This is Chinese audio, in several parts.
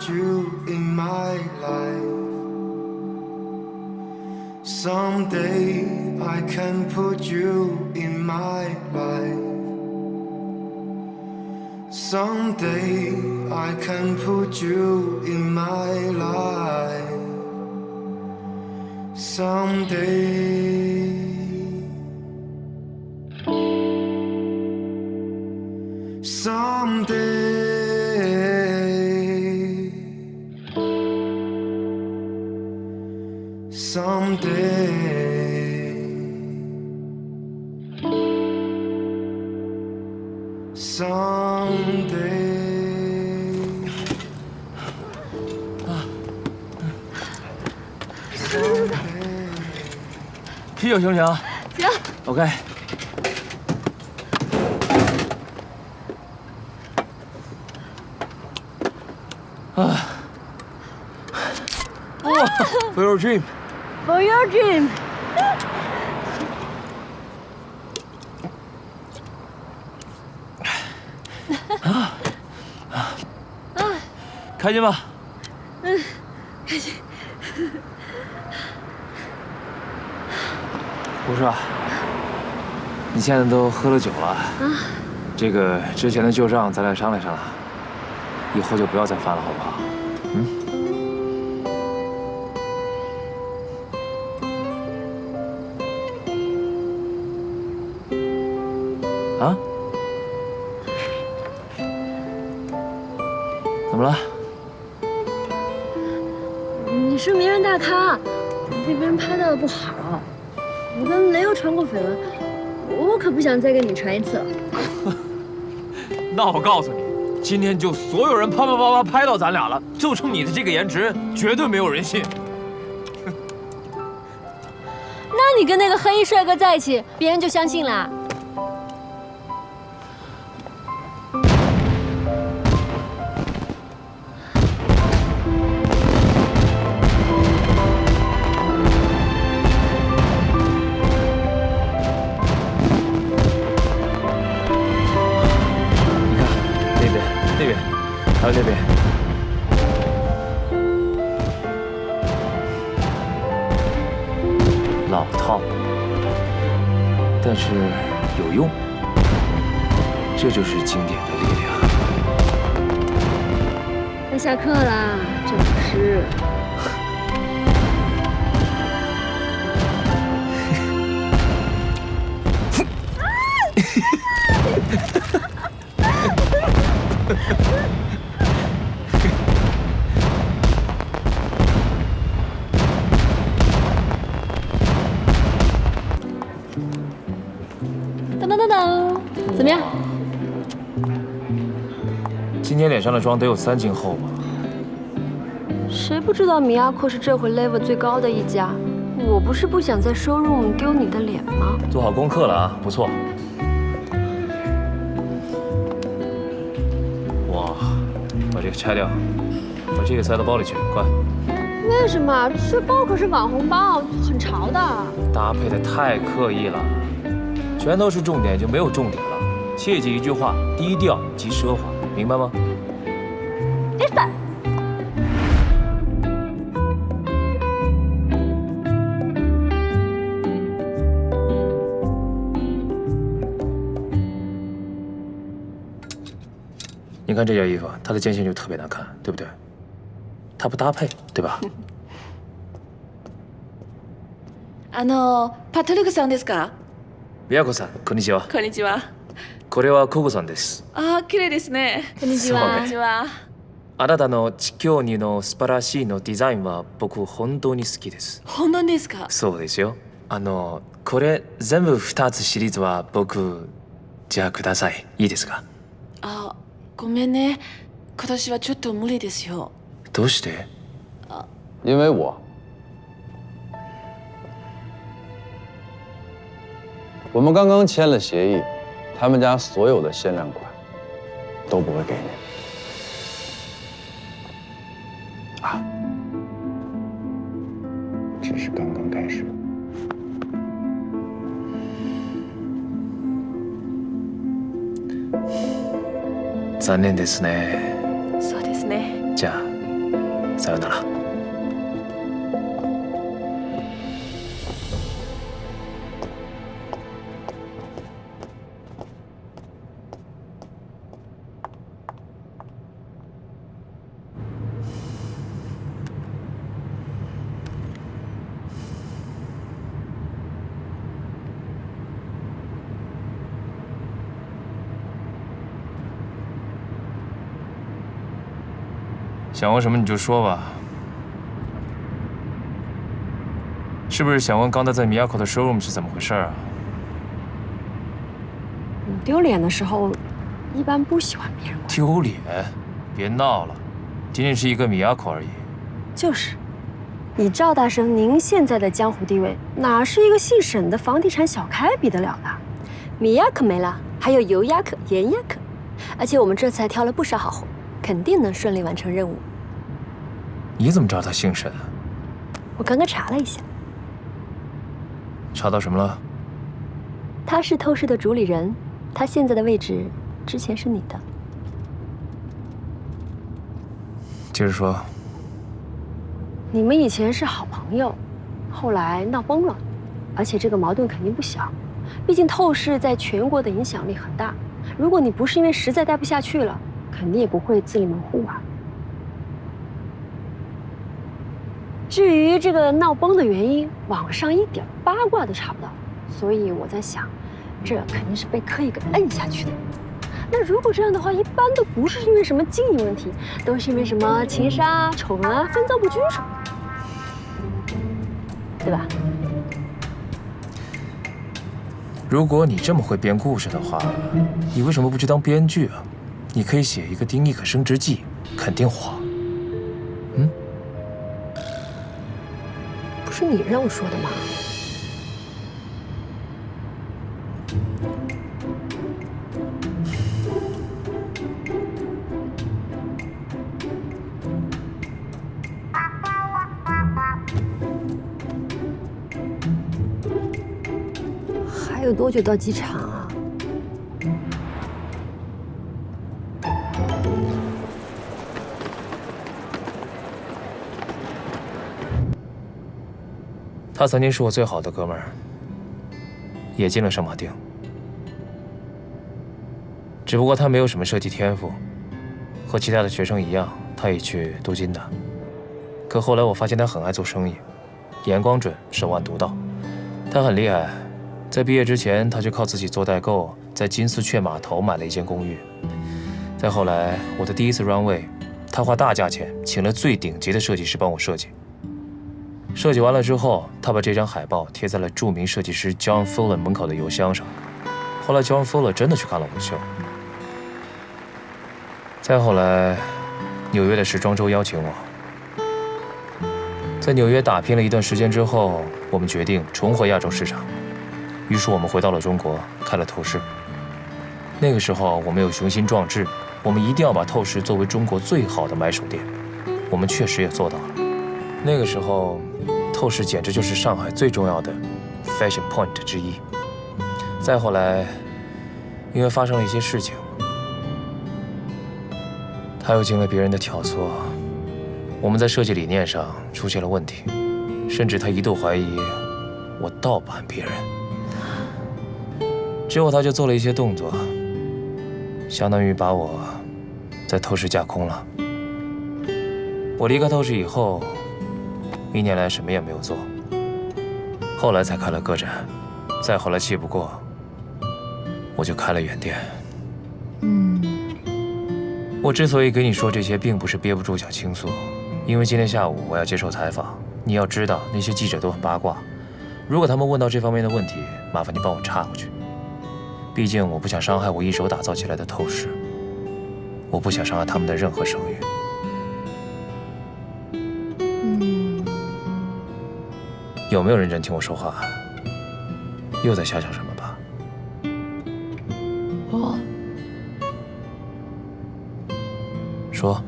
put you in my life. Someday I can put you in my life. Someday I can put you in my life. Someday. Someday. 啤酒行不行？行。OK。啊。哇 ，For your dream. For your dream. 开心吧？开心。不是啊，你现在都喝了酒了，这个之前的旧账咱俩商量商量，以后就不要再犯了，好不好？啊？怎么了？你是名人大咖，被别人拍到的不好。我跟雷欧传过绯闻，我可不想再跟你传一次了。那我告诉你，今天就所有人啪拍到咱俩了，就冲你的这个颜值，绝对没有人信。那你跟那个黑衣帅哥在一起，别人就相信啦？还有那边，老套，但是有用，这就是经典的力量。快下课啦，这老师。怎么样？今天脸上的妆得有3斤厚吧？谁不知道米亚库是这回 level 最高的一家？我不是不想在 showroom 丢你的脸吗？做好功课了啊，不错。哇，把这个拆掉，把这个塞到包里去，快！为什么？这包可是网红包，很潮的。搭配的太刻意了，全都是重点就没有重点了。切记一句话：低调即奢华，明白吗？第三。你看这件衣服，它的肩线就特别难看，对不对？它不搭配，对吧？パトリックさんですか？宮子さん、こんにちは。こんにちは。これはココさんです。ああ、綺麗ですね。こんにちは。こんにちは。あなたの地球儀の素晴らしいのデザインは僕本当に好きです。本当ですか？そうですよ。これ全部2つシリーズは僕じゃあください。いいですか？あ、ごめんね。今年はちょっと無理ですよ。どうして？因为我们刚刚签了协议，他们家所有的限量款都不会给你。啊，只是刚刚开始。残念ですね。そうですね。じゃあさよなら。想问什么你就说吧。是不是想问刚才在米亚口的 showroom 是怎么回事啊？你丢脸的时候，一般不喜欢别人管。丢脸？别闹了，仅仅是一个米亚口而已。就是，以赵大生您现在的江湖地位，哪是一个姓沈的房地产小开比得了的？米亚可没了，还有油压可、盐压可，而且我们这次还挑了不少好货，肯定能顺利完成任务。你怎么知道他姓沈啊？我刚刚查了一下，查到什么了？他是透视的主理人，他现在的位置之前是你的。接着说。你们以前是好朋友，后来闹崩了，而且这个矛盾肯定不小，毕竟透视在全国的影响力很大。如果你不是因为实在待不下去了，肯定也不会自立门户啊。至于这个闹崩的原因，网上一点八卦都查不到，所以我在想，这肯定是被刻意给摁下去的。那如果这样的话，一般都不是因为什么经营问题，都是因为什么情杀、丑闻啊、分赃不均什么的，对吧？如果你这么会编故事的话，你为什么不去当编剧啊？你可以写一个丁义可升职记，肯定火。嗯。不是你让我说的吗？还有多久到机场啊？他曾经是我最好的哥们儿，也进了圣马丁。只不过他没有什么设计天赋，和其他的学生一样，他也去镀金的。可后来我发现他很爱做生意，眼光准，手腕独到。他很厉害，在毕业之前，他就靠自己做代购，在金丝雀码头买了一间公寓。再后来，我的第一次 runway， 他花大价钱请了最顶级的设计师帮我设计。设计完了之后，他把这张海报贴在了著名设计师 John Fuller 门口的邮箱上。后来 John Fuller 真的去看了我的秀。再后来，纽约的时装周邀请我，在纽约打拼了一段时间之后，我们决定重回亚洲市场。于是我们回到了中国，开了透视。那个时候我们有雄心壮志，我们一定要把透视作为中国最好的买手店。我们确实也做到了。那个时候，透视简直就是上海最重要的 fashion point 之一。再后来，因为发生了一些事情，他又经了别人的挑唆，我们在设计理念上出现了问题，甚至他一度怀疑我盗版别人。之后他就做了一些动作，相当于把我在透视架空了。我离开透视以后，1年来什么也没有做，后来才开了个展，再后来气不过，我就开了原店。我之所以给你说这些，并不是憋不住想倾诉，因为今天下午我要接受采访。你要知道，那些记者都很八卦，如果他们问到这方面的问题，麻烦你帮我插过去。毕竟我不想伤害我一手打造起来的透视，我不想伤害他们的任何声誉。有没有认真听我说话？又在瞎想什么吧？我说，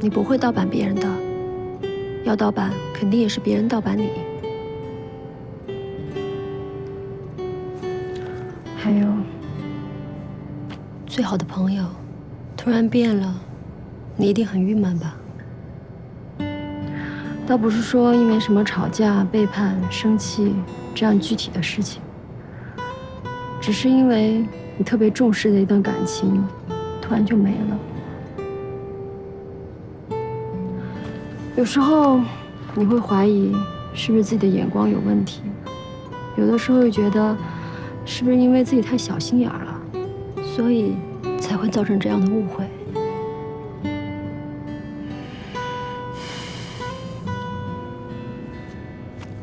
你不会盗版别人的，要盗版肯定也是别人盗版你。还有，最好的朋友突然变了，你一定很郁闷吧？倒不是说因为什么吵架、背叛、生气这样具体的事情，只是因为你特别重视的一段感情，突然就没了。有时候你会怀疑是不是自己的眼光有问题，有的时候又觉得是不是因为自己太小心眼了，所以才会造成这样的误会。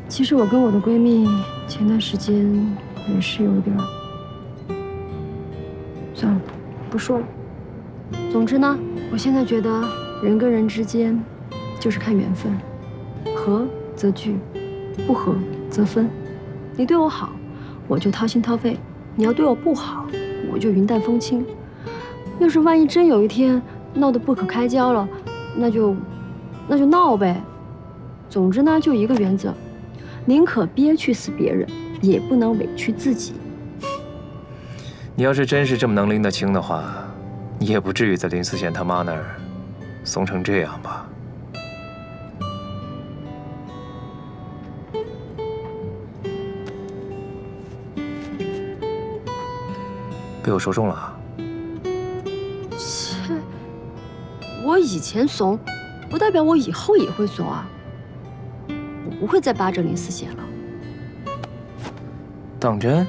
其实我跟我的闺蜜前段时间也是有点……算了，不说了。总之呢，我现在觉得人跟人之间就是看缘分，合则聚，不合则分。你对我好，我就掏心掏肺；你要对我不好，我就云淡风轻。要是万一真有一天闹得不可开交了，那就闹呗。总之呢，就一个原则。宁可憋屈死别人，也不能委屈自己。你要是真是这么能拎得清的话，你也不至于在林思贤他妈那儿怂成这样吧？被我说中了啊！切，我以前怂，不代表我以后也会怂啊。我不会再扒着林思贤了。当真？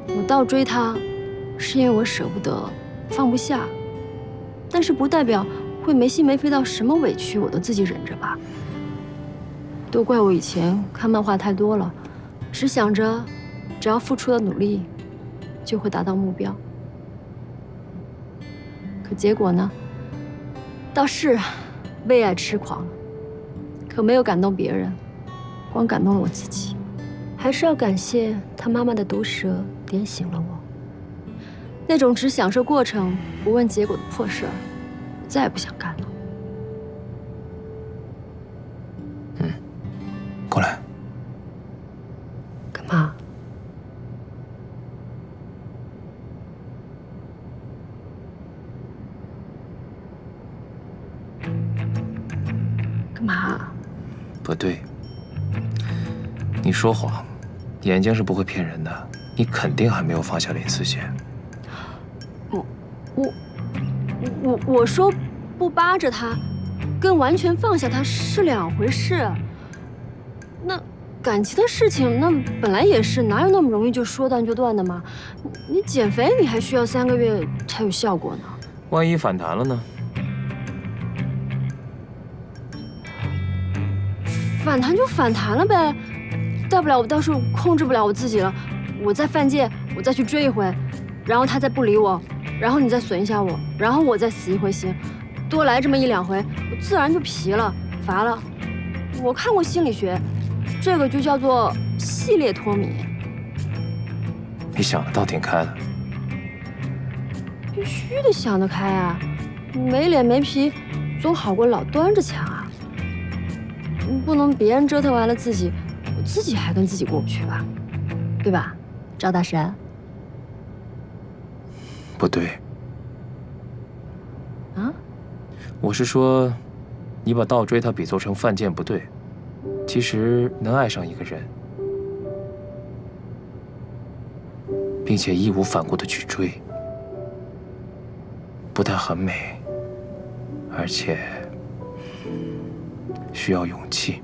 我倒追他，是因为我舍不得，放不下。但是不代表会没心没肺到什么委屈我都自己忍着吧。都怪我以前看漫画太多了，只想着只要付出了努力，就会达到目标。可结果呢？倒是为爱痴狂了，可没有感动别人，光感动了我自己。还是要感谢他妈妈的毒舌点醒了我。那种只享受过程不问结果的破事儿，我再也不想干了。过来。干嘛？干嘛？不对，你说谎，眼睛是不会骗人的。你肯定还没有放下林思贤。我说不扒着他，跟完全放下他是两回事。那感情的事情，那本来也是哪有那么容易就说断就断的嘛？你减肥你还需要3个月才有效果呢。万一反弹了呢？反弹就反弹了呗，大不了我到时候控制不了我自己了，我再犯贱，我再去追一回，然后他再不理我，然后你再损一下我，然后我再死一回心，多来这么1、2回，我自然就疲了、乏了。我看过心理学，这个就叫做系列脱敏。你想的倒挺开的。必须得想得开啊，没脸没皮，总好过老端着强啊。不能别人折腾完了自己，我自己还跟自己过不去吧，对吧，赵大神？不对。啊？我是说，你把倒追他比作成犯贱不对，其实能爱上一个人，并且义无反顾的去追，不但很美，而且需要勇气。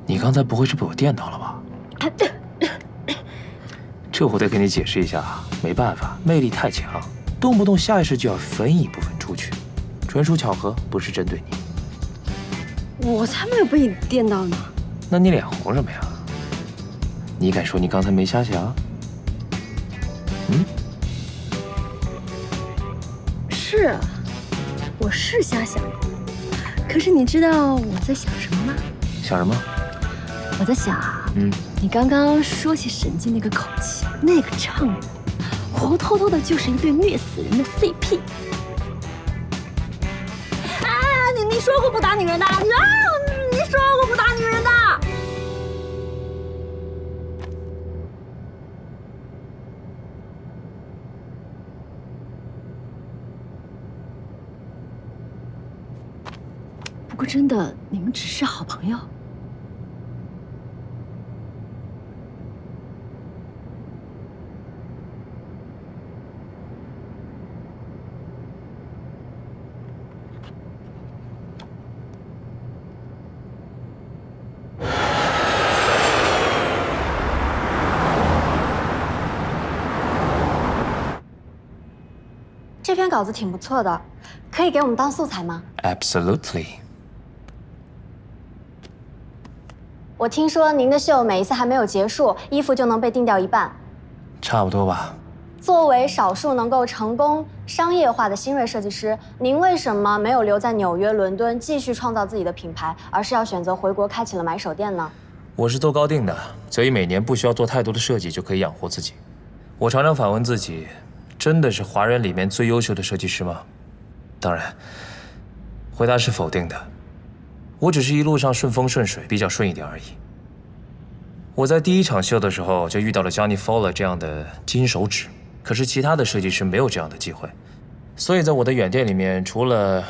你刚才不会是被我电到了吧？这我得给你解释一下，没办法，魅力太强，动不动下意识就要分一部分出去，纯属巧合，不是针对你。我才没有被你电到呢。那你脸红什么呀？你敢说你刚才没瞎想？是，我是瞎想。可是你知道我在想什么吗？想什么？我在想啊，你刚刚说起沈静那个口气，那个唱语，活脱脱的就是一对虐死人的 CP。你说过不打女人的，你说过不打女人的。不过真的，你们只是好朋友。这篇稿子挺不错的，可以给我们当素材吗？ Absolutely。我听说您的秀每一次还没有结束，衣服就能被定掉一半。差不多吧。作为少数能够成功商业化的新锐设计师，您为什么没有留在纽约、伦敦继续创造自己的品牌，而是要选择回国开启了买手店呢？我是做高定的，所以每年不需要做太多的设计就可以养活自己。我常常反问自己，真的是华人里面最优秀的设计师吗？当然，回答是否定的。我只是一路上顺风顺水，比较顺一点而已。我在第一场秀的时候就遇到了 Johnny Fowler 这样的金手指，可是其他的设计师没有这样的机会。所以在我的远店里面，除了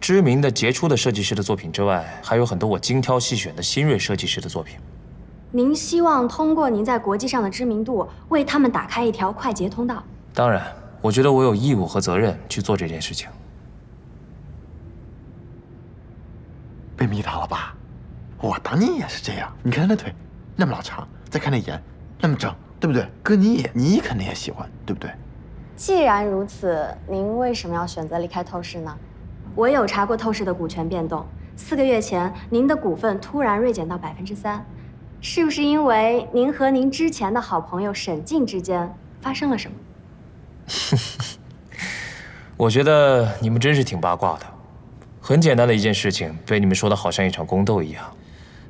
知名的杰出的设计师的作品之外，还有很多我精挑细选的新锐设计师的作品。您希望通过您在国际上的知名度，为他们打开一条快捷通道？当然，我觉得我有义务和责任去做这件事情。被迷倒了吧？我当年也是这样。你看那腿那么老长，再看那眼那么正，对不对？哥，你肯定也喜欢，对不对？既然如此，您为什么要选择离开透视呢？我有查过透视的股权变动，4个月前您的股份突然锐减到3%，是不是因为您和您之前的好朋友沈静之间发生了什么？我觉得你们真是挺八卦的。很简单的一件事情，被你们说的好像一场宫斗一样。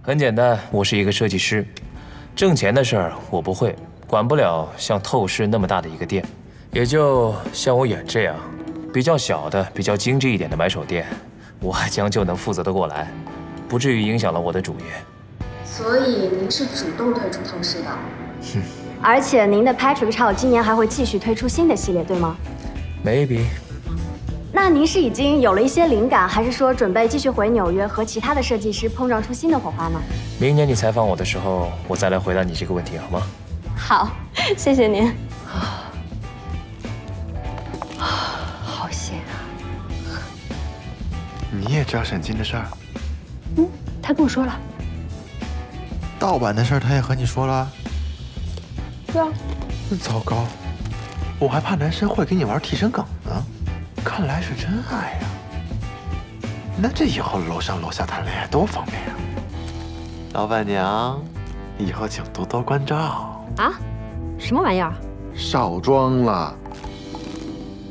很简单，我是一个设计师，挣钱的事儿我不会，管不了像透视那么大的一个店，也就像我远这样，比较小的、比较精致一点的买手店，我将就能负责得过来，不至于影响了我的主业。所以您是主动退出透视的。而且您的 Patrick Chow 今年还会继续推出新的系列，对吗？ Maybe。那您是已经有了一些灵感，还是说准备继续回纽约和其他的设计师碰撞出新的火花呢？明年你采访我的时候，我再来回答你这个问题，好吗？好，谢谢您。好闲啊！你也知道沈静的事儿？他跟我说了。盗版的事儿他也和你说了？是啊。糟糕，我还怕男生会给你玩替身梗呢。看来是真爱呀！那这以后楼上楼下谈恋爱多方便呀！老板娘，以后请多多关照啊！什么玩意儿？少装了！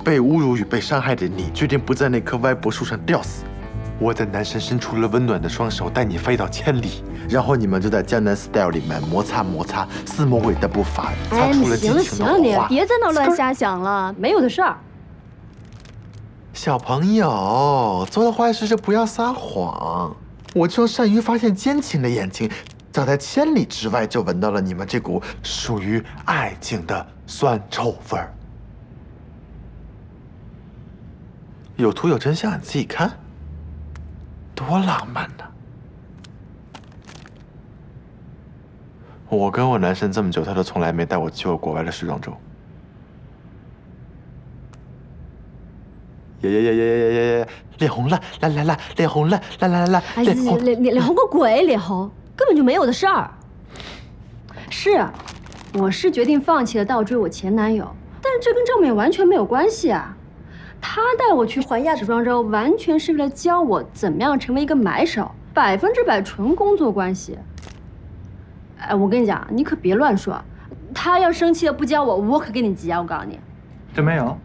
被侮辱与被伤害的你，决定不在那棵歪脖树上吊死。我在男神伸出了温暖的双手，带你飞到千里，然后你们就在江南 style 里面摩擦摩擦，似魔鬼的步伐，擦出了激情的火花。你别在那乱瞎想了，没有的事儿。小朋友，做了坏事就不要撒谎。我这双善于发现奸情的眼睛，早在千里之外就闻到了你们这股属于爱情的酸臭味儿。有图有真相，你自己看，多浪漫呢！我跟我男神这么久，他都从来没带我去过国外的时装周。耶！脸红了，来，脸红了，来，脸红，脸红个鬼，脸红根本就没有的事儿。是，我是决定放弃了倒追我前男友，但是这跟赵美完全没有关系啊。他带我去环亚时装周，完全是为了教我怎么样成为一个买手，100%纯工作关系。哎，我跟你讲，你可别乱说，他要生气了不教我，我可跟你急啊！我告诉你，真没有。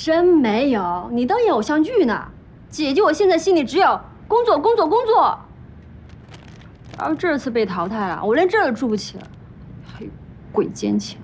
真没有，你当演偶像剧呢？姐姐，我现在心里只有工作。而这次被淘汰了，我连这儿都住不起了，还有鬼奸情。